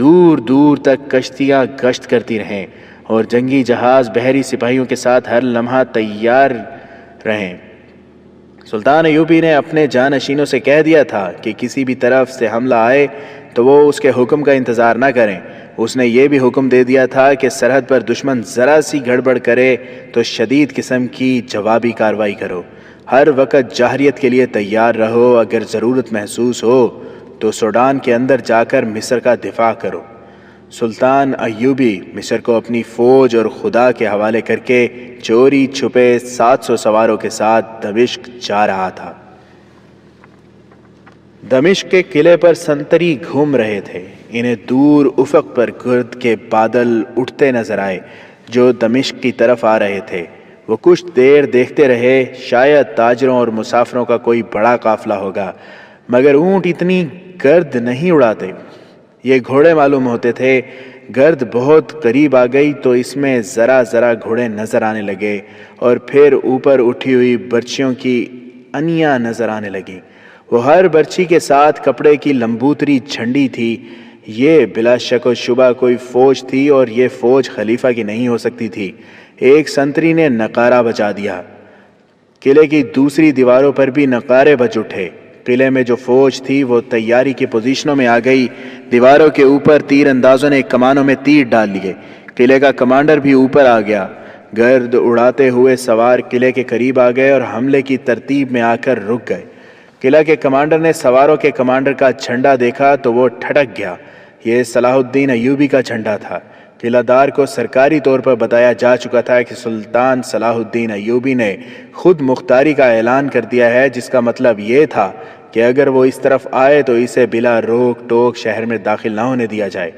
دور دور تک کشتیاں گشت کرتی رہیں اور جنگی جہاز بحری سپاہیوں کے ساتھ ہر لمحہ تیار رہیں۔ سلطان ایوبی نے اپنے جانشینوں سے کہہ دیا تھا کہ کسی بھی طرف سے حملہ آئے تو وہ اس کے حکم کا انتظار نہ کریں۔ اس نے یہ بھی حکم دے دیا تھا کہ سرحد پر دشمن ذرا سی گڑبڑ کرے تو شدید قسم کی جوابی کارروائی کرو۔ ہر وقت جارحیت کے لیے تیار رہو، اگر ضرورت محسوس ہو تو سوڈان کے اندر جا کر مصر کا دفاع کرو۔ سلطان ایوبی مصر کو اپنی فوج اور خدا کے حوالے کر کے چوری چھپے 700 سواروں کے ساتھ دمشق جا رہا تھا۔ دمشق کے قلعے پر سنتری گھوم رہے تھے۔ انہیں دور افق پر گرد کے بادل اٹھتے نظر آئے جو دمشق کی طرف آ رہے تھے۔ وہ کچھ دیر دیکھتے رہے، شاید تاجروں اور مسافروں کا کوئی بڑا قافلہ ہوگا، مگر اونٹ اتنی گرد نہیں اڑاتے۔ یہ گھوڑے معلوم ہوتے تھے۔ گرد بہت قریب آ گئی تو اس میں ذرا ذرا گھوڑے نظر آنے لگے اور پھر اوپر اٹھی ہوئی برچھیوں کی انیاں نظر آنے لگیں۔ وہ ہر برچھی کے ساتھ کپڑے کی لمبوتری جھنڈی تھی۔ یہ بلا شک و شبہ کوئی فوج تھی اور یہ فوج خلیفہ کی نہیں ہو سکتی تھی۔ ایک سنتری نے نقارہ بجا دیا۔ قلعے کی دوسری دیواروں پر بھی نقارے بج اٹھے۔ قلعے میں جو فوج تھی وہ تیاری کی پوزیشنوں میں آ گئی۔ دیواروں کے اوپر تیر اندازوں نے کمانوں میں تیر ڈال لیے۔ قلعے کا کمانڈر بھی اوپر آ گیا۔ گرد اڑاتے ہوئے سوار قلعے کے قریب آ گئے اور حملے کی ترتیب میں آ کر رک گئے۔ قلعہ کے کمانڈر نے سواروں کے کمانڈر کا جھنڈا دیکھا تو وہ ٹھٹک گیا۔ یہ صلاح الدین ایوبی کا جھنڈا تھا۔ قلعہ دار کو سرکاری طور پر بتایا جا چکا تھا کہ سلطان صلاح الدین ایوبی نے خود مختاری کا اعلان کر دیا ہے، جس کا مطلب یہ تھا کہ اگر وہ اس طرف آئے تو اسے بلا روک ٹوک شہر میں داخل نہ ہونے دیا جائے۔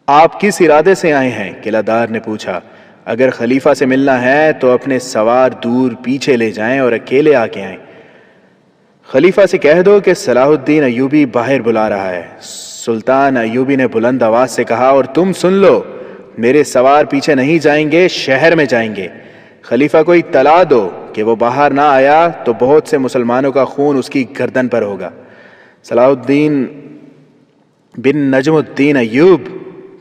آپ کس ارادے سے آئے ہیں؟ قلعہ دار نے پوچھا۔ اگر خلیفہ سے ملنا ہے تو اپنے سوار دور پیچھے لے جائیں اور اکیلے آ کے آئیں۔ خلیفہ سے کہہ دو کہ صلاح الدین ایوبی باہر بلا رہا ہے۔ سلطان ایوبی نے بلند آواز سے کہا، اور تم سن لو، میرے سوار پیچھے نہیں جائیں گے، شہر میں جائیں گے۔ خلیفہ کو اطلاع دو کہ وہ باہر نہ آیا تو بہت سے مسلمانوں کا خون اس کی گردن پر ہوگا۔ صلاح الدین بن نجم الدین ایوب،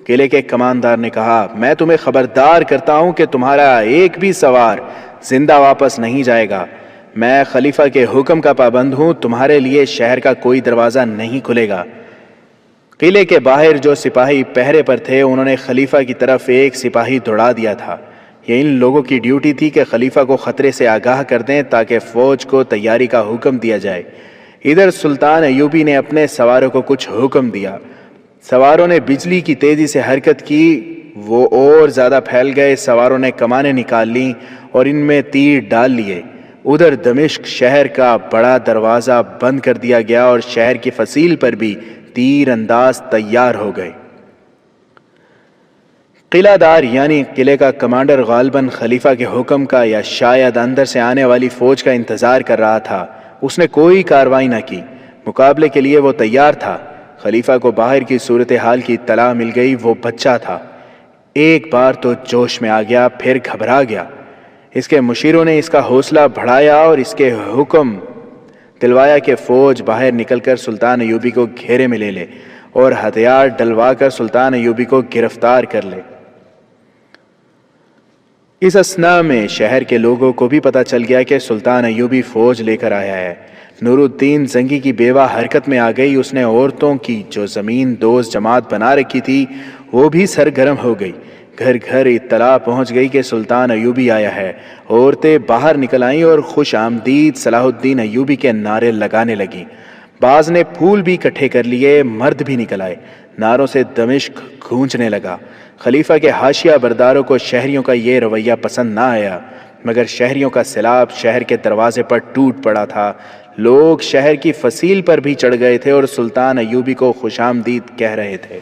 قلعے کے کماندار نے کہا، میں تمہیں خبردار کرتا ہوں کہ تمہارا ایک بھی سوار زندہ واپس نہیں جائے گا۔ میں خلیفہ کے حکم کا پابند ہوں، تمہارے لیے شہر کا کوئی دروازہ نہیں کھلے گا۔ قلعے کے باہر جو سپاہی پہرے پر تھے انہوں نے خلیفہ کی طرف ایک سپاہی دوڑا دیا تھا۔ یہ ان لوگوں کی ڈیوٹی تھی کہ خلیفہ کو خطرے سے آگاہ کر دیں تاکہ فوج کو تیاری کا حکم دیا جائے۔ ادھر سلطان ایوبی نے اپنے سواروں کو کچھ حکم دیا۔ سواروں نے بجلی کی تیزی سے حرکت کی، وہ اور زیادہ پھیل گئے۔ سواروں نے کمانیں نکال لیں اور ان میں تیر ڈال لیے۔ ادھر دمشق شہر کا بڑا دروازہ بند کر دیا گیا اور شہر کی فصیل پر بھی تیر انداز تیار ہو گئے۔ قلعہ دار یعنی قلعے کا کمانڈر غالباً خلیفہ کے حکم کا یا شاید اندر سے آنے والی فوج کا انتظار کر رہا تھا۔ اس نے کوئی کارروائی نہ کی۔ مقابلے کے لیے وہ تیار تھا۔ خلیفہ کو باہر کی صورتحال کی اطلاع مل گئی۔ وہ بچہ تھا، ایک بار تو جوش میں آ گیا، پھر گھبرا گیا۔ اس کے مشیروں نے اس کا حوصلہ بڑھایا اور اس کے حکم دلوایا کہ فوج باہر نکل کر سلطان ایوبی کو گھیرے میں لے لے اور ہتھیار ڈلوا کر سلطان ایوبی کو گرفتار کر لے۔ اس اثناء میں شہر کے لوگوں کو بھی پتہ چل گیا کہ سلطان ایوبی فوج لے کر آیا ہے۔ نور الدین زنگی کی بیوہ حرکت میں آ گئی۔ اس نے عورتوں کی جو زمین دوز جماعت بنا رکھی تھی وہ بھی سرگرم ہو گئی۔ گھر گھر اطلاع پہنچ گئی کہ سلطان ایوبی آیا ہے۔ عورتیں باہر نکل آئیں اور خوش آمدید صلاح الدین ایوبی کے نعرے لگانے لگیں۔ بعض نے پھول بھی اکٹھے کر لیے، مرد بھی نکل آئے۔ نعروں سے دمشق گونجنے لگا۔ خلیفہ کے حاشیہ برداروں کو شہریوں کا یہ رویہ پسند نہ آیا، مگر شہریوں کا سیلاب شہر کے دروازے پر ٹوٹ پڑا تھا۔ لوگ شہر کی فصیل پر بھی چڑھ گئے تھے اور سلطان ایوبی کو خوش آمدید کہہ رہے تھے۔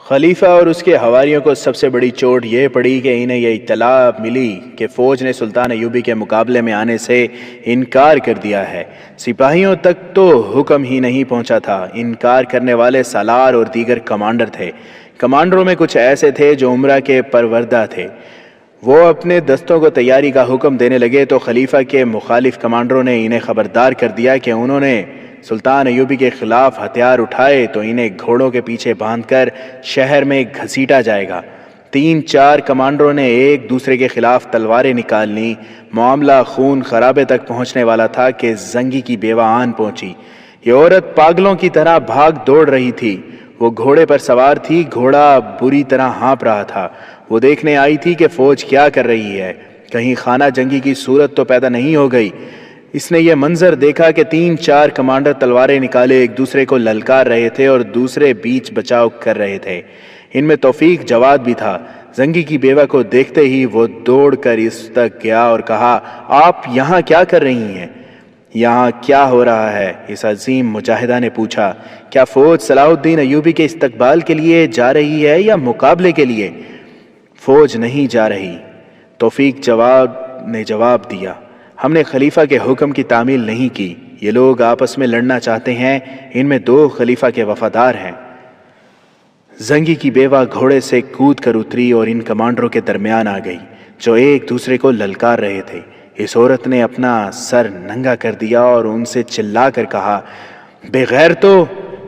خلیفہ اور اس کے حواریوں کو سب سے بڑی چوٹ یہ پڑی کہ انہیں یہ اطلاع ملی کہ فوج نے سلطان ایوبی کے مقابلے میں آنے سے انکار کر دیا ہے۔ سپاہیوں تک تو حکم ہی نہیں پہنچا تھا۔ انکار کرنے والے سالار اور دیگر کمانڈر تھے۔ کمانڈروں میں کچھ ایسے تھے جو عمرہ کے پروردہ تھے۔ وہ اپنے دستوں کو تیاری کا حکم دینے لگے تو خلیفہ کے مخالف کمانڈروں نے انہیں خبردار کر دیا کہ انہوں نے سلطان ایوبی کے خلاف ہتھیار اٹھائے تو انہیں گھوڑوں کے پیچھے باندھ کر شہر میں گھسیٹا جائے گا۔ 3-4 کمانڈروں نے ایک دوسرے کے خلاف تلواریں نکال لیں۔ معاملہ خون خرابے تک پہنچنے والا تھا کہ زنگی کی بیوہ آن پہنچی۔ یہ عورت پاگلوں کی طرح بھاگ دوڑ رہی تھی۔ وہ گھوڑے پر سوار تھی، گھوڑا بری طرح ہانپ رہا تھا۔ وہ دیکھنے آئی تھی کہ فوج کیا کر رہی ہے، کہیں خانہ جنگی کی صورت تو پیدا نہیں ہو گئی۔ اس نے یہ منظر دیکھا کہ 3-4 کمانڈر تلواریں نکالے ایک دوسرے کو للکار رہے تھے اور دوسرے بیچ بچاؤ کر رہے تھے۔ ان میں توفیق جواد بھی تھا۔ زنگی کی بیوہ کو دیکھتے ہی وہ دوڑ کر اس تک گیا اور کہا، آپ یہاں کیا کر رہی ہیں؟ یہاں کیا ہو رہا ہے؟ اس عظیم مجاہدہ نے پوچھا۔ کیا فوج صلاح الدین ایوبی کے استقبال کے لیے جا رہی ہے یا مقابلے کے لیے؟ فوج نہیں جا رہی، توفیق جواد نے جواب دیا۔ ہم نے خلیفہ کے حکم کی تعمیل نہیں کی۔ یہ لوگ آپس میں لڑنا چاہتے ہیں، ان میں 2 خلیفہ کے وفادار ہیں۔ زنگی کی بیوہ گھوڑے سے کود کر اتری اور ان کمانڈروں کے درمیان آ گئی جو ایک دوسرے کو للکار رہے تھے۔ اس عورت نے اپنا سر ننگا کر دیا اور ان سے چلا کر کہا، بے غیرتو،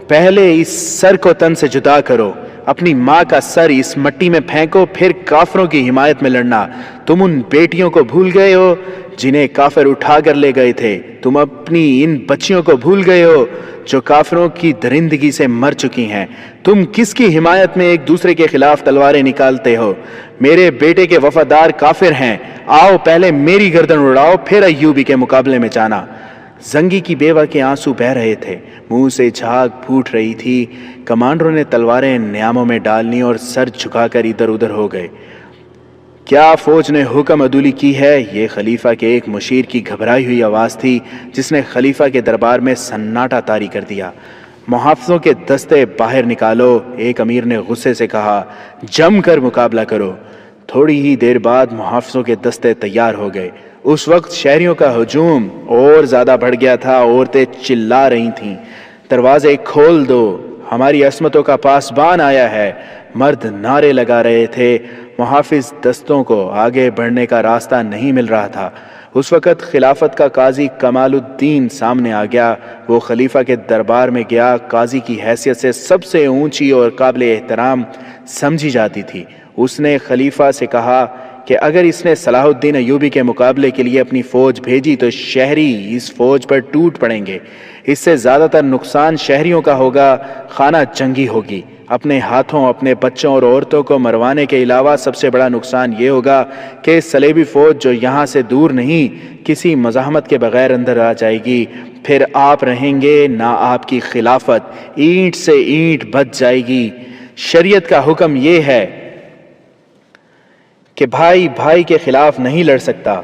پہلے اس سر کو تن سے جدا کرو، اپنی ماں کا سر اس مٹی میں پھینکو، پھر کافروں کی حمایت میں لڑنا۔ تم ان بیٹیوں کو بھول گئے ہو جنہیں کافر اٹھا کر لے گئے تھے، تم اپنی ان بچیوں کو بھول گئے ہو جو کافروں کی درندگی سے مر چکی ہیں۔ تم کس کی حمایت میں ایک دوسرے کے خلاف تلواریں نکالتے ہو؟ میرے بیٹے کے وفادار کافر ہیں، آؤ پہلے میری گردن اڑاؤ، پھر ایوبی کے مقابلے میں جانا۔ زنگی کی بیوہ کے آنسو بہہ رہے تھے، منہ سے جھاگ پھوٹ رہی تھی۔ کمانڈروں نے تلواریں نیاموں میں ڈال لیں اور سر جھکا کر ادھر ادھر ہو گئے۔ کیا فوج نے حکم عدولی کی ہے؟ یہ خلیفہ کے ایک مشیر کی گھبرائی ہوئی آواز تھی جس نے خلیفہ کے دربار میں سناٹا طاری کر دیا۔ محافظوں کے دستے باہر نکالو، ایک امیر نے غصے سے کہا، جم کر مقابلہ کرو۔ تھوڑی ہی دیر بعد محافظوں کے دستے تیار ہو گئے۔ اس وقت شہریوں کا ہجوم اور زیادہ بڑھ گیا تھا، عورتیں چلا رہی تھیں، دروازے کھول دو، ہماری عصمتوں کا پاسبان آیا ہے۔ مرد نعرے لگا رہے تھے، محافظ دستوں کو آگے بڑھنے کا راستہ نہیں مل رہا تھا۔ اس وقت خلافت کا قاضی کمال الدین سامنے آ گیا۔ وہ خلیفہ کے دربار میں گیا، قاضی کی حیثیت سے سب سے اونچی اور قابل احترام سمجھی جاتی تھی۔ اس نے خلیفہ سے کہا کہ اگر اس نے صلاح الدین ایوبی کے مقابلے کے لیے اپنی فوج بھیجی تو شہری اس فوج پر ٹوٹ پڑیں گے۔ اس سے زیادہ تر نقصان شہریوں کا ہوگا، خانہ جنگی ہوگی۔ اپنے ہاتھوں اپنے بچوں اور عورتوں کو مروانے کے علاوہ سب سے بڑا نقصان یہ ہوگا کہ صلیبی فوج جو یہاں سے دور نہیں کسی مزاحمت کے بغیر اندر آ جائے گی، پھر آپ رہیں گے نہ آپ کی خلافت اینٹ سے اینٹ بچ جائے گی۔ شریعت کا حکم یہ ہے کہ بھائی بھائی کے خلاف نہیں لڑ سکتا۔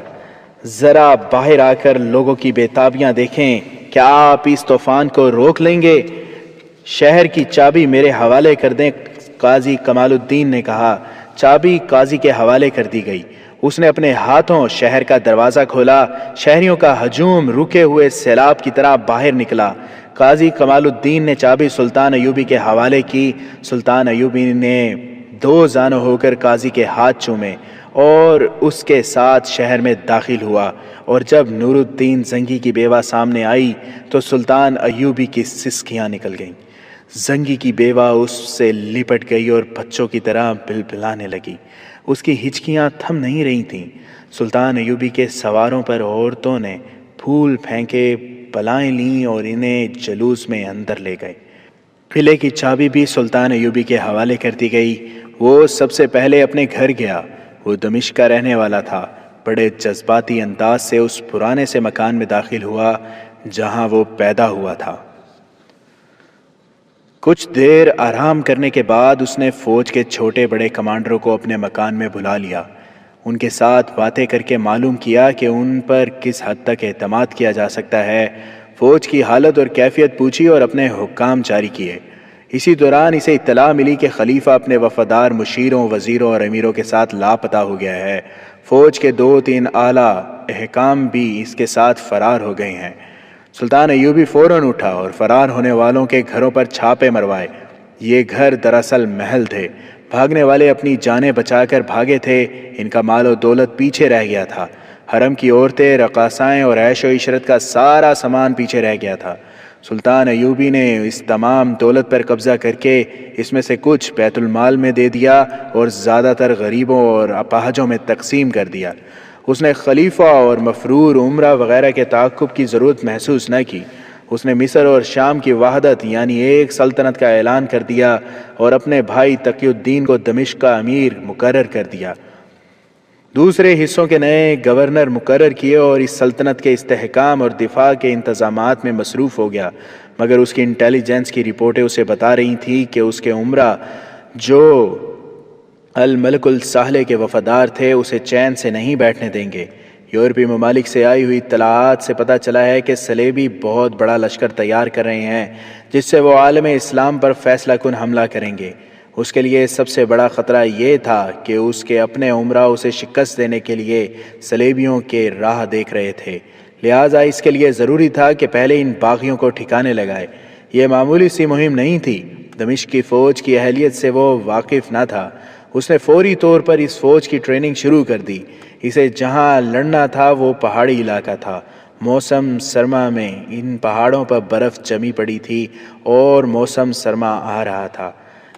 ذرا باہر آ کر لوگوں کی بے تابیاں دیکھیں، کیا آپ اس طوفان کو روک لیں گے؟ شہر کی چابی میرے حوالے کر دیں، قاضی کمال الدین نے کہا۔ چابی قاضی کے حوالے کر دی گئی۔ اس نے اپنے ہاتھوں شہر کا دروازہ کھولا۔ شہریوں کا ہجوم رکے ہوئے سیلاب کی طرح باہر نکلا۔ قاضی کمال الدین نے چابی سلطان ایوبی کے حوالے کی۔ سلطان ایوبی نے 2 زانو ہو کر قاضی کے ہاتھ چومے اور اس کے ساتھ شہر میں داخل ہوا، اور جب نور الدین زنگی کی بیوہ سامنے آئی تو سلطان ایوبی کی سسکیاں نکل گئیں۔ زنگی کی بیوہ اس سے لپٹ گئی اور بچوں کی طرح بلبلانے لگی۔ اس کی ہچکیاں تھم نہیں رہی تھیں۔ سلطان ایوبی کے سواروں پر عورتوں نے پھول پھینکے، بلائیں لیں اور انہیں جلوس میں اندر لے گئے۔ قلعے کی چابی بھی سلطان ایوبی کے حوالے کر دی گئی۔ وہ سب سے پہلے اپنے گھر گیا۔ وہ دمشق کا رہنے والا تھا۔ بڑے جذباتی انداز سے اس پرانے سے مکان میں داخل ہوا جہاں وہ پیدا ہوا تھا۔ کچھ دیر آرام کرنے کے بعد اس نے فوج کے چھوٹے بڑے کمانڈروں کو اپنے مکان میں بلا لیا۔ ان کے ساتھ باتیں کر کے معلوم کیا کہ ان پر کس حد تک اعتماد کیا جا سکتا ہے۔ فوج کی حالت اور کیفیت پوچھی اور اپنے حکام جاری کیے۔ اسی دوران اسے اطلاع ملی کہ خلیفہ اپنے وفادار مشیروں، وزیروں اور امیروں کے ساتھ لاپتہ ہو گیا ہے۔ فوج کے 2-3 اعلیٰ احکام بھی اس کے ساتھ فرار ہو گئے ہیں۔ سلطان ایوبی فوراً اٹھا اور فرار ہونے والوں کے گھروں پر چھاپے مروائے۔ یہ گھر دراصل محل تھے۔ بھاگنے والے اپنی جانیں بچا کر بھاگے تھے، ان کا مال و دولت پیچھے رہ گیا تھا۔ حرم کی عورتیں، رقاصائیں اور عیش و عشرت کا سارا سامان پیچھے رہ گیا تھا۔ سلطان ایوبی نے اس تمام دولت پر قبضہ کر کے اس میں سے کچھ بیت المال میں دے دیا اور زیادہ تر غریبوں اور اپاہجوں میں تقسیم کر دیا۔ اس نے خلیفہ اور مفرور عمرہ وغیرہ کے تعاقب کی ضرورت محسوس نہ کی۔ اس نے مصر اور شام کی وحدت یعنی ایک سلطنت کا اعلان کر دیا اور اپنے بھائی تقی الدین کو دمشق کا امیر مقرر کر دیا۔ دوسرے حصوں کے نئے گورنر مقرر کیے اور اس سلطنت کے استحکام اور دفاع کے انتظامات میں مصروف ہو گیا، مگر اس کی انٹیلیجنس کی رپورٹیں اسے بتا رہی تھیں کہ اس کے عمرہ جو الملک الساحلے کے وفادار تھے اسے چین سے نہیں بیٹھنے دیں گے۔ یورپی ممالک سے آئی ہوئی اطلاعات سے پتہ چلا ہے کہ صلیبی بہت بڑا لشکر تیار کر رہے ہیں جس سے وہ عالم اسلام پر فیصلہ کن حملہ کریں گے۔ اس کے لیے سب سے بڑا خطرہ یہ تھا کہ اس کے اپنے عمرہ اسے شکست دینے کے لیے صلیبیوں کے راہ دیکھ رہے تھے، لہٰذا اس کے لیے ضروری تھا کہ پہلے ان باغیوں کو ٹھکانے لگائے۔ یہ معمولی سی مہم نہیں تھی۔ دمشق کی فوج کی اہلیت سے وہ واقف نہ تھا۔ اس نے فوری طور پر اس فوج کی ٹریننگ شروع کر دی۔ اسے جہاں لڑنا تھا وہ پہاڑی علاقہ تھا۔ موسم سرما میں ان پہاڑوں پر برف جمی پڑی تھی اور موسم سرما آ رہا تھا۔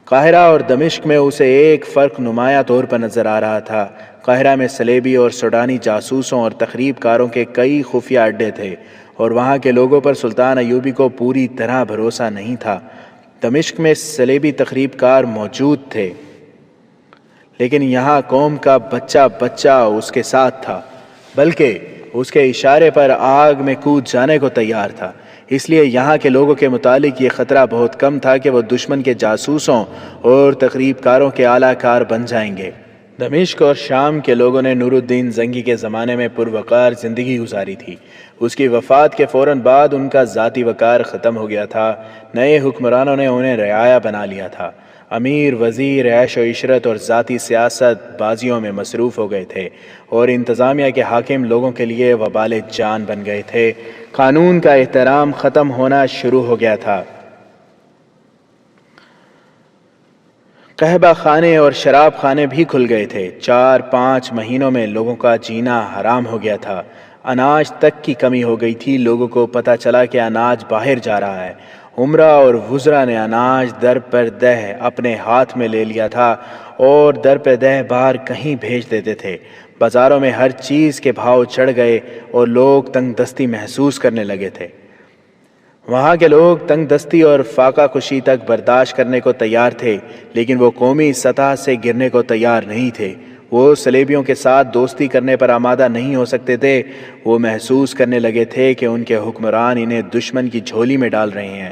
قاہرہ اور دمشق میں اسے ایک فرق نمایاں طور پر نظر آ رہا تھا۔ قاہرہ میں صلیبی اور سوڈانی جاسوسوں اور تخریب کاروں کے کئی خفیہ اڈے تھے اور وہاں کے لوگوں پر سلطان ایوبی کو پوری طرح بھروسہ نہیں تھا۔ دمشق میں صلیبی تخریب کار موجود تھے لیکن یہاں قوم کا بچہ بچہ اس کے ساتھ تھا، بلکہ اس کے اشارے پر آگ میں کود جانے کو تیار تھا۔ اس لیے یہاں کے لوگوں کے متعلق یہ خطرہ بہت کم تھا کہ وہ دشمن کے جاسوسوں اور تخریب کاروں کے اعلیٰ کار بن جائیں گے۔ دمشق اور شام کے لوگوں نے نور الدین زنگی کے زمانے میں پروقار زندگی گزاری تھی۔ اس کی وفات کے فوراً بعد ان کا ذاتی وقار ختم ہو گیا تھا۔ نئے حکمرانوں نے انہیں رعایا بنا لیا تھا۔ امیر، وزیر، عیش و عشرت اور ذاتی سیاست بازیوں میں مصروف ہو گئے تھے اور انتظامیہ کے حاکم لوگوں کے لیے وبال جان بن گئے تھے۔ قانون کا احترام ختم ہونا شروع ہو گیا تھا۔ قہبہ خانے اور شراب خانے بھی کھل گئے تھے۔ 4-5 مہینوں میں لوگوں کا جینا حرام ہو گیا تھا۔ اناج تک کی کمی ہو گئی تھی۔ لوگوں کو پتہ چلا کہ اناج باہر جا رہا ہے۔ عمرہ اور وزراء نے اناج در پر دہ اپنے ہاتھ میں لے لیا تھا اور در پر دہ باہر کہیں بھیج دیتے تھے۔ بازاروں میں ہر چیز کے بھاؤ چڑھ گئے اور لوگ تنگ دستی محسوس کرنے لگے تھے۔ وہاں کے لوگ تنگ دستی اور فاقہ کشی تک برداشت کرنے کو تیار تھے، لیکن وہ قومی سطح سے گرنے کو تیار نہیں تھے۔ وہ صلیبیوں کے ساتھ دوستی کرنے پر آمادہ نہیں ہو سکتے تھے۔ وہ محسوس کرنے لگے تھے کہ ان کے حکمران انہیں دشمن کی جھولی میں ڈال رہے ہیں۔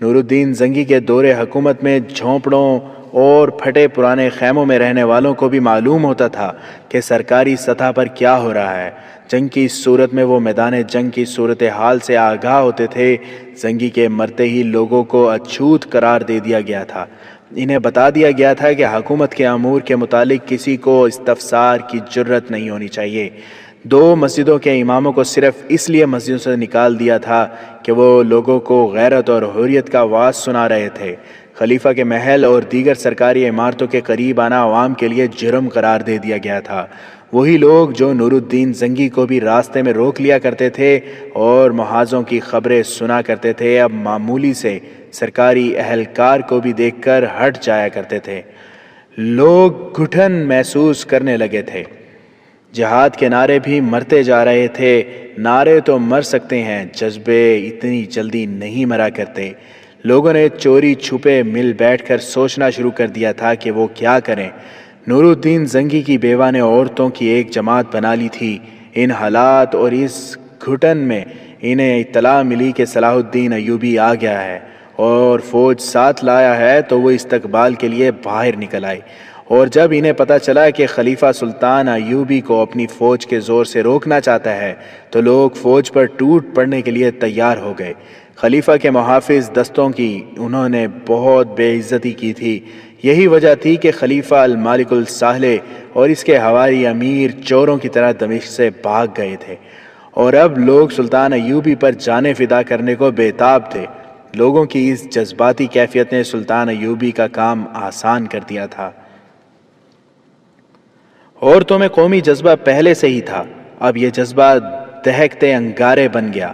نور الدین زنگی کے دور حکومت میں جھونپڑوں اور پھٹے پرانے خیموں میں رہنے والوں کو بھی معلوم ہوتا تھا کہ سرکاری سطح پر کیا ہو رہا ہے۔ جنگ کی صورت میں وہ میدان جنگ کی صورتحال سے آگاہ ہوتے تھے۔ زنگی کے مرتے ہی لوگوں کو اچھوت قرار دے دیا گیا تھا۔ انہیں بتا دیا گیا تھا کہ حکومت کے امور کے متعلق کسی کو استفسار کی جرت نہیں ہونی چاہیے۔ 2 مسجدوں کے اماموں کو صرف اس لیے مسجدوں سے نکال دیا تھا کہ وہ لوگوں کو غیرت اور حریت کا واعظ سنا رہے تھے۔ خلیفہ کے محل اور دیگر سرکاری عمارتوں کے قریب آنا عوام کے لیے جرم قرار دے دیا گیا تھا۔ وہی لوگ جو نور الدین زنگی کو بھی راستے میں روک لیا کرتے تھے اور محاذوں کی خبریں سنا کرتے تھے، اب معمولی سے سرکاری اہلکار کو بھی دیکھ کر ہٹ جایا کرتے تھے۔ لوگ گھٹن محسوس کرنے لگے تھے۔ جہاد کے نعرے بھی مرتے جا رہے تھے۔ نعرے تو مر سکتے ہیں، جذبے اتنی جلدی نہیں مرا کرتے۔ لوگوں نے چوری چھپے مل بیٹھ کر سوچنا شروع کر دیا تھا کہ وہ کیا کریں۔ نور الدین زنگی کی بیوہ نے عورتوں کی ایک جماعت بنا لی تھی۔ ان حالات اور اس گھٹن میں انہیں اطلاع ملی کہ صلاح الدین ایوبی آ گیا ہے اور فوج ساتھ لایا ہے، تو وہ استقبال کے لیے باہر نکل آئے۔ اور جب انہیں پتہ چلا کہ خلیفہ سلطان ایوبی کو اپنی فوج کے زور سے روکنا چاہتا ہے تو لوگ فوج پر ٹوٹ پڑنے کے لیے تیار ہو گئے۔ خلیفہ کے محافظ دستوں کی انہوں نے بہت بے عزتی کی تھی۔ یہی وجہ تھی کہ خلیفہ المالک الساحلے اور اس کے حواری امیر چوروں کی طرح دمشق سے بھاگ گئے تھے اور اب لوگ سلطان ایوبی پر جانیں فدا کرنے کو بےتاب تھے۔ لوگوں کی اس جذباتی کیفیت نے سلطان ایوبی کا کام آسان کر دیا تھا۔ عورتوں میں قومی جذبہ پہلے سے ہی تھا، اب یہ جذبہ دہکتے انگارے بن گیا۔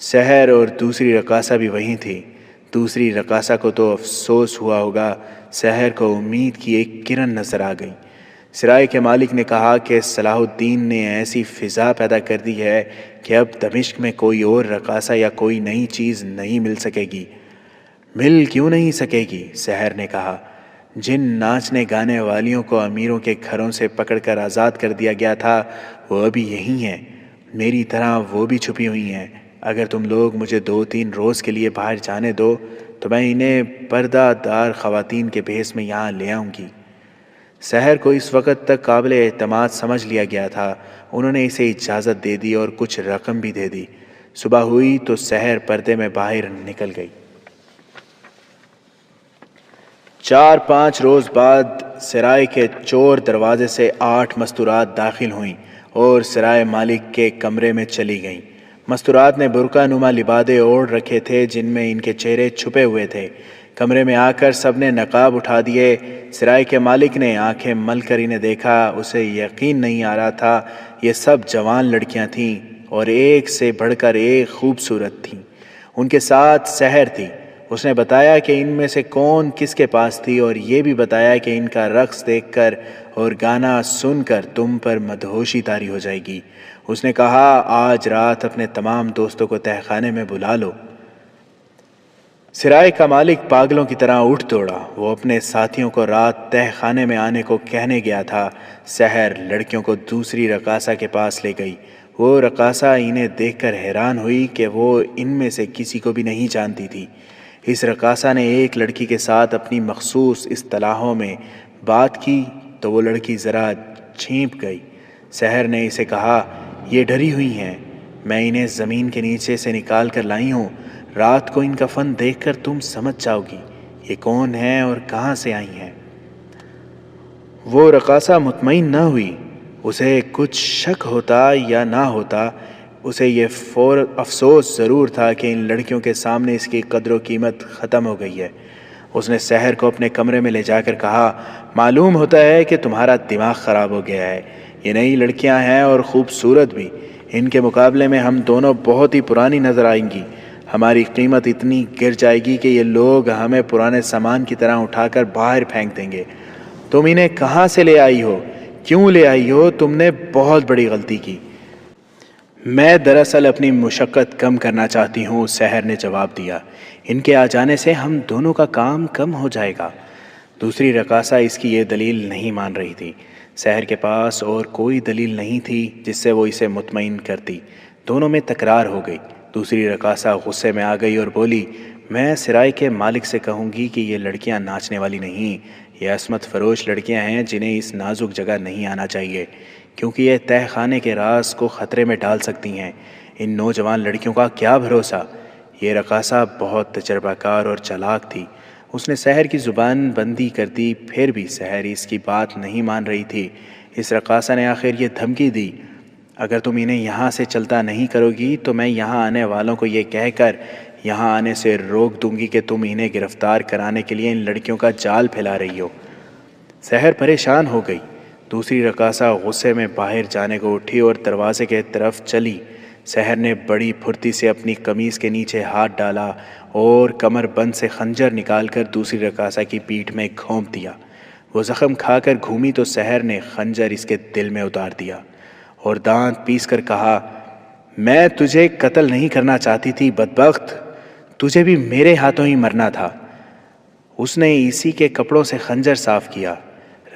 سحر اور دوسری رقاصہ بھی وہیں تھی۔ دوسری رقاصہ کو تو افسوس ہوا ہوگا، سحر کو امید کی ایک کرن نظر آ گئی۔ سرائے کے مالک نے کہا کہ صلاح الدین نے ایسی فضا پیدا کر دی ہے کہ اب دمشق میں کوئی اور رقاصہ یا کوئی نئی چیز نہیں مل سکے گی۔ مل کیوں نہیں سکے گی؟ سحر نے کہا۔ جن ناچنے گانے والیوں کو امیروں کے گھروں سے پکڑ کر آزاد کر دیا گیا تھا وہ ابھی یہی ہیں، میری طرح وہ بھی چھپی ہوئی ہیں۔ اگر تم لوگ مجھے 2-3 روز کے لیے باہر جانے دو تو میں انہیں پردہ دار خواتین کے بھیس میں یہاں لے آؤں گی۔ سحر کو اس وقت تک قابل اعتماد سمجھ لیا گیا تھا۔ انہوں نے اسے اجازت دے دی اور کچھ رقم بھی دے دی۔ صبح ہوئی تو سحر پردے میں باہر نکل گئی۔ 4-5 روز بعد سرائے کے چور دروازے سے 8 مستورات داخل ہوئیں اور سرائے مالک کے کمرے میں چلی گئیں۔ مستورات نے برقع نما لبادے اوڑھ رکھے تھے جن میں ان کے چہرے چھپے ہوئے تھے۔ کمرے میں آ کر سب نے نقاب اٹھا دیے۔ سرائے کے مالک نے آنکھیں مل کر انہیں دیکھا۔ اسے یقین نہیں آ رہا تھا، یہ سب جوان لڑکیاں تھیں اور ایک سے بڑھ کر ایک خوبصورت تھیں۔ ان کے ساتھ سحر تھی۔ اس نے بتایا کہ ان میں سے کون کس کے پاس تھی اور یہ بھی بتایا کہ ان کا رقص دیکھ کر اور گانا سن کر تم پر مدہوشی طاری ہو جائے گی۔ اس نے کہا آج رات اپنے تمام دوستوں کو تہہ خانے میں بلا لو۔ سرائے کا مالک پاگلوں کی طرح اٹھ دوڑا۔ وہ اپنے ساتھیوں کو رات تہہ خانے میں آنے کو کہنے گیا تھا۔ سحر لڑکیوں کو دوسری رقاصہ کے پاس لے گئی۔ وہ رقاصہ انہیں دیکھ کر حیران ہوئی کہ وہ ان میں سے کسی کو بھی نہیں جانتی تھی۔ اس رقاصہ نے ایک لڑکی کے ساتھ اپنی مخصوص اصطلاحوں میں بات کی تو وہ لڑکی ذرا چھینپ گئی۔ سحر نے اسے کہا یہ ڈری ہوئی ہیں، میں انہیں زمین کے نیچے سے نکال کر لائی ہوں۔ رات کو ان کا فن دیکھ کر تم سمجھ جاؤ گی یہ کون ہیں اور کہاں سے آئی ہیں۔ وہ رقاصہ مطمئن نہ ہوئی۔ اسے کچھ شک ہوتا یا نہ ہوتا، اسے یہ افسوس ضرور تھا کہ ان لڑکیوں کے سامنے اس کی قدر و قیمت ختم ہو گئی ہے۔ اس نے سحر کو اپنے کمرے میں لے جا کر کہا معلوم ہوتا ہے کہ تمہارا دماغ خراب ہو گیا ہے۔ یہ نئی لڑکیاں ہیں اور خوبصورت بھی، ان کے مقابلے میں ہم دونوں بہت ہی پرانی نظر آئیں گی۔ ہماری قیمت اتنی گر جائے گی کہ یہ لوگ ہمیں پرانے سامان کی طرح اٹھا کر باہر پھینک دیں گے۔ تم انہیں کہاں سے لے آئی ہو؟ کیوں لے آئی ہو؟ تم نے بہت بڑی غلطی کی۔ میں دراصل اپنی مشقت کم کرنا چاہتی ہوں، سحر نے جواب دیا۔ ان کے آ جانے سے ہم دونوں کا کام کم ہو جائے گا۔ دوسری رقاصہ اس کی یہ دلیل نہیں مان رہی تھی۔ سحر کے پاس اور کوئی دلیل نہیں تھی جس سے وہ اسے مطمئن کرتی۔ دونوں میں تکرار ہو گئی۔ دوسری رقاصہ غصے میں آ گئی اور بولی میں سرائے کے مالک سے کہوں گی کہ یہ لڑکیاں ناچنے والی نہیں، یہ عصمت فروش لڑکیاں ہیں جنہیں اس نازک جگہ نہیں آنا چاہیے، کیونکہ یہ تہہ خانے کے راز کو خطرے میں ڈال سکتی ہیں۔ ان نوجوان لڑکیوں کا کیا بھروسہ؟ یہ رقاصہ بہت تجربہ کار اور چالاک تھی۔ اس نے سحر کی زبان بندی کر دی، پھر بھی سحر اس کی بات نہیں مان رہی تھی۔ اس رقاصہ نے آخر یہ دھمکی دی اگر تم انہیں یہاں سے چلتا نہیں کرو گی تو میں یہاں آنے والوں کو یہ کہہ کر یہاں آنے سے روک دوں گی کہ تم انہیں گرفتار کرانے کے لیے ان لڑکیوں کا جال پھیلا رہی ہو۔ سحر پریشان ہو گئی۔ دوسری رقاصہ غصے میں باہر جانے کو اٹھی اور دروازے کے طرف چلی۔ سحر نے بڑی پھرتی سے اپنی قمیض کے نیچے ہاتھ ڈالا اور کمر بند سے خنجر نکال کر دوسری رقاصہ کی پیٹھ میں گھونپ دیا۔ وہ زخم کھا کر گھومی تو سحر نے خنجر اس کے دل میں اتار دیا اور دانت پیس کر کہا میں تجھے قتل نہیں کرنا چاہتی تھی بدبخت، تجھے بھی میرے ہاتھوں ہی مرنا تھا۔ اس نے اسی کے کپڑوں سے خنجر صاف کیا،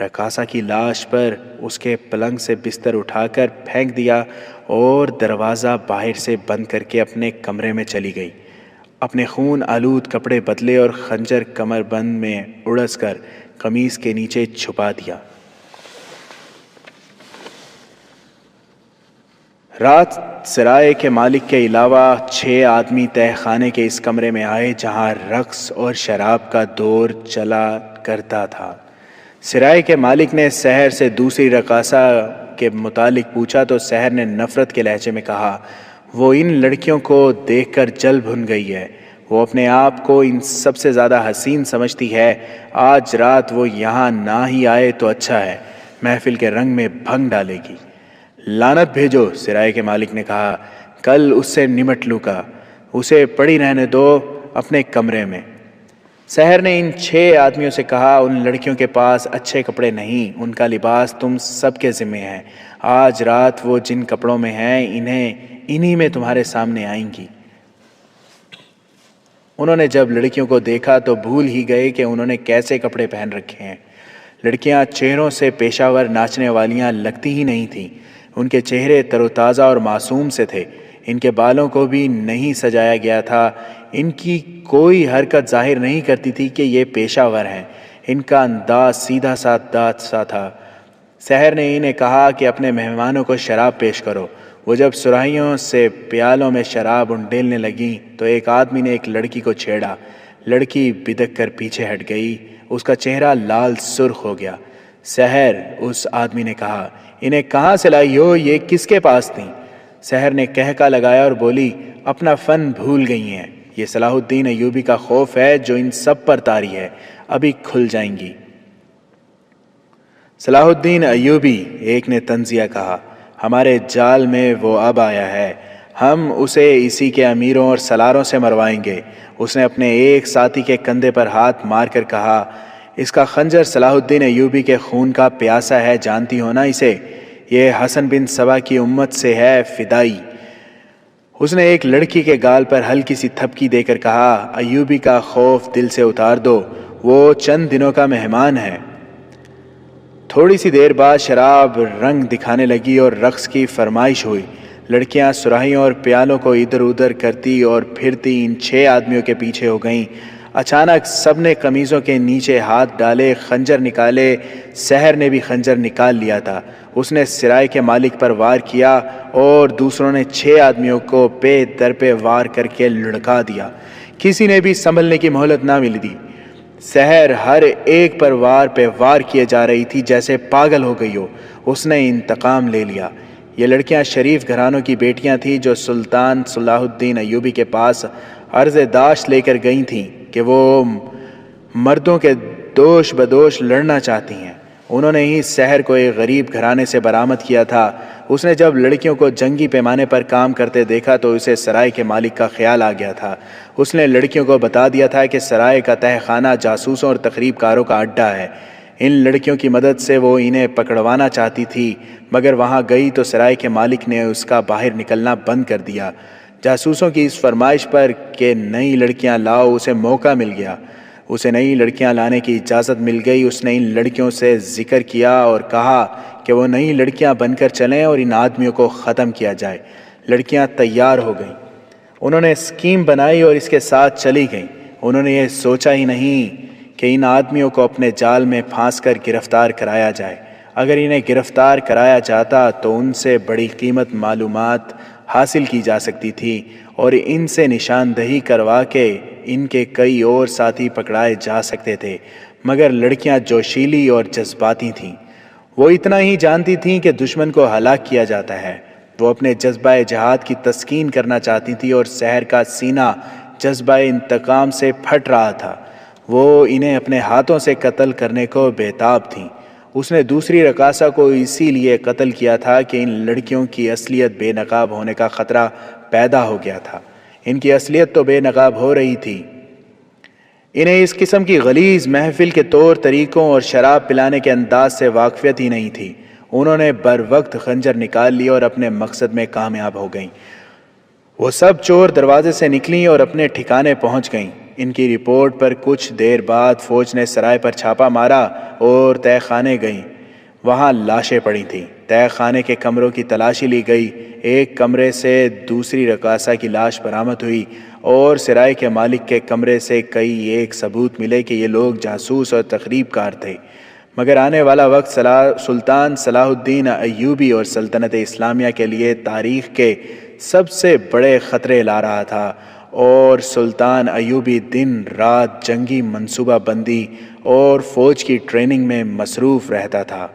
رقاصہ کی لاش پر اس کے پلنگ سے بستر اٹھا کر پھینک دیا اور دروازہ باہر سے بند کر کے اپنے کمرے میں چلی گئی۔ اپنے خون آلود کپڑے بدلے اور خنجر کمر بند میں اڑس کر قمیض کے نیچے چھپا دیا۔ رات سرائے کے مالک کے علاوہ 6 آدمی تہہ خانے کے اس کمرے میں آئے جہاں رقص اور شراب کا دور چلا کرتا تھا۔ سرائے کے مالک نے سحر سے دوسری رقاصہ کے متعلق پوچھا تو سحر نے نفرت کے لہجے میں کہا وہ ان لڑکیوں کو دیکھ کر جل بھن گئی ہے، وہ اپنے آپ کو ان سب سے زیادہ حسین سمجھتی ہے۔ آج رات وہ یہاں نہ ہی آئے تو اچھا ہے، محفل کے رنگ میں بھنگ ڈالے گی۔ لعنت بھیجو، سرائے کے مالک نے کہا۔ کل اس سے نمٹ لوں گا، اسے پڑی رہنے دو اپنے کمرے میں۔ سحر نے ان 6 آدمیوں سے کہا، ان لڑکیوں کے پاس اچھے کپڑے نہیں، ان کا لباس تم سب کے ذمہ ہے۔ آج رات وہ جن کپڑوں میں ہیں انہی میں تمہارے سامنے آئیں گی۔ انہوں نے جب لڑکیوں کو دیکھا تو بھول ہی گئے کہ انہوں نے کیسے کپڑے پہن رکھے ہیں۔ لڑکیاں چہروں سے پیشہ ور ناچنے والیاں لگتی ہی نہیں تھیں، ان کے چہرے تر و تازہ اور معصوم سے تھے، ان کے بالوں کو بھی نہیں سجایا گیا تھا، ان کی کوئی حرکت ظاہر نہیں کرتی تھی کہ یہ پیشہ ور ہیں، ان کا انداز سیدھا سادہ سا تھا۔ سحر نے انہیں کہا کہ اپنے مہمانوں کو شراب پیش کرو۔ وہ جب سراہیوں سے پیالوں میں شراب انڈیلنے لگیں تو ایک آدمی نے ایک لڑکی کو چھیڑا، لڑکی بدک کر پیچھے ہٹ گئی، اس کا چہرہ لال سرخ ہو گیا۔ سحر، اس آدمی نے کہا، انہیں کہاں سے لائی ہو، یہ کس کے پاس تھیں؟ سحر نے کہکا لگایا اور بولی، اپنا فن بھول گئی ہیں، یہ صلاح الدین ایوبی کا خوف ہے جو ان سب پر طاری ہے، ابھی کھل جائیں گی۔ صلاح الدین ایوبی، ایک نے تنزیہ کہا، ہمارے جال میں وہ اب آیا ہے، ہم اسے اسی کے امیروں اور سلاروں سے مروائیں گے۔ اس نے اپنے ایک ساتھی کے کندھے پر ہاتھ مار کر کہا، اس کا خنجر صلاح الدین ایوبی کے خون کا پیاسا ہے، جانتی ہو نا اسے؟ یہ حسن بن سبا کی امت سے ہے، فدائی۔ اس نے ایک لڑکی کے گال پر ہلکی سی تھپکی دے کر کہا، ایوبی کا خوف دل سے اتار دو، وہ چند دنوں کا مہمان ہے۔ تھوڑی سی دیر بعد شراب رنگ دکھانے لگی اور رقص کی فرمائش ہوئی۔ لڑکیاں سراہیوں اور پیالوں کو ادھر ادھر کرتی اور پھرتی ان 6 آدمیوں کے پیچھے ہو گئیں۔ اچانک سب نے قمیضوں کے نیچے ہاتھ ڈالے، خنجر نکالے۔ سحر نے بھی خنجر نکال لیا تھا، اس نے سرائے کے مالک پر وار کیا اور دوسروں نے 6 آدمیوں کو پے در پہ وار کر کے لڑکا دیا، کسی نے بھی سنبھلنے کی مہلت نہ ملی دی۔ سحر ہر ایک پر وار پہ وار کیے جا رہی تھی جیسے پاگل ہو گئی ہو، اس نے انتقام لے لیا۔ یہ لڑکیاں شریف گھرانوں کی بیٹیاں تھیں جو سلطان صلاح الدین ایوبی کے پاس عرض داشت لے کر گئی تھیں کہ وہ مردوں کے دوش بدوش لڑنا چاہتی ہیں۔ انہوں نے ہی سحر کو ایک غریب گھرانے سے برآمد کیا تھا۔ اس نے جب لڑکیوں کو جنگی پیمانے پر کام کرتے دیکھا تو اسے سرائے کے مالک کا خیال آ گیا تھا۔ اس نے لڑکیوں کو بتا دیا تھا کہ سرائے کا تہہ خانہ جاسوسوں اور تخریب کاروں کا اڈا ہے۔ ان لڑکیوں کی مدد سے وہ انہیں پکڑوانا چاہتی تھی، مگر وہاں گئی تو سرائے کے مالک نے اس کا باہر نکلنا بند کر دیا۔ جاسوسوں کی اس فرمائش پر کہ نئی لڑکیاں لاؤ اسے موقع مل گیا، اسے نئی لڑکیاں لانے کی اجازت مل گئی۔ اس نے ان لڑکیوں سے ذکر کیا اور کہا کہ وہ نئی لڑکیاں بن کر چلیں اور ان آدمیوں کو ختم کیا جائے۔ لڑکیاں تیار ہو گئیں، انہوں نے اسکیم بنائی اور اس کے ساتھ چلی گئیں۔ انہوں نے یہ سوچا ہی نہیں کہ ان آدمیوں کو اپنے جال میں پھانس کر گرفتار کرایا جائے۔ اگر انہیں گرفتار کرایا جاتا تو ان سے بڑی قیمت معلومات حاصل کی جا سکتی تھی اور ان سے نشاندہی کروا کے ان کے کئی اور ساتھی پکڑائے جا سکتے تھے، مگر لڑکیاں جوشیلی اور جذباتی تھیں۔ وہ اتنا ہی جانتی تھیں کہ دشمن کو ہلاک کیا جاتا ہے۔ وہ اپنے جذبہ جہاد کی تسکین کرنا چاہتی تھی اور سحر کا سینہ جذبہ انتقام سے پھٹ رہا تھا۔ وہ انہیں اپنے ہاتھوں سے قتل کرنے کو بیتاب تھیں۔ اس نے دوسری رقاصہ کو اسی لیے قتل کیا تھا کہ ان لڑکیوں کی اصلیت بے نقاب ہونے کا خطرہ پیدا ہو گیا تھا۔ ان کی اصلیت تو بے نقاب ہو رہی تھی، انہیں اس قسم کی غلیظ محفل کے طور طریقوں اور شراب پلانے کے انداز سے واقفیت ہی نہیں تھی۔ انہوں نے بر وقت خنجر نکال لی اور اپنے مقصد میں کامیاب ہو گئیں۔ وہ سب چور دروازے سے نکلیں اور اپنے ٹھکانے پہنچ گئیں۔ ان کی رپورٹ پر کچھ دیر بعد فوج نے سرائے پر چھاپا مارا اور تہہ خانے گئیں۔ وہاں لاشیں پڑی تھیں۔ تہہ خانے کے کمروں کی تلاشی لی گئی۔ ایک کمرے سے دوسری رقاصہ کی لاش برآمد ہوئی اور سرائے کے مالک کے کمرے سے کئی ایک ثبوت ملے کہ یہ لوگ جاسوس اور تخریب کار تھے، مگر آنے والا وقت سلطان صلاح الدین ایوبی اور سلطنت اسلامیہ کے لیے تاریخ کے سب سے بڑے خطرے لا رہا تھا، اور سلطان ایوبی دن رات جنگی منصوبہ بندی اور فوج کی ٹریننگ میں مصروف رہتا تھا۔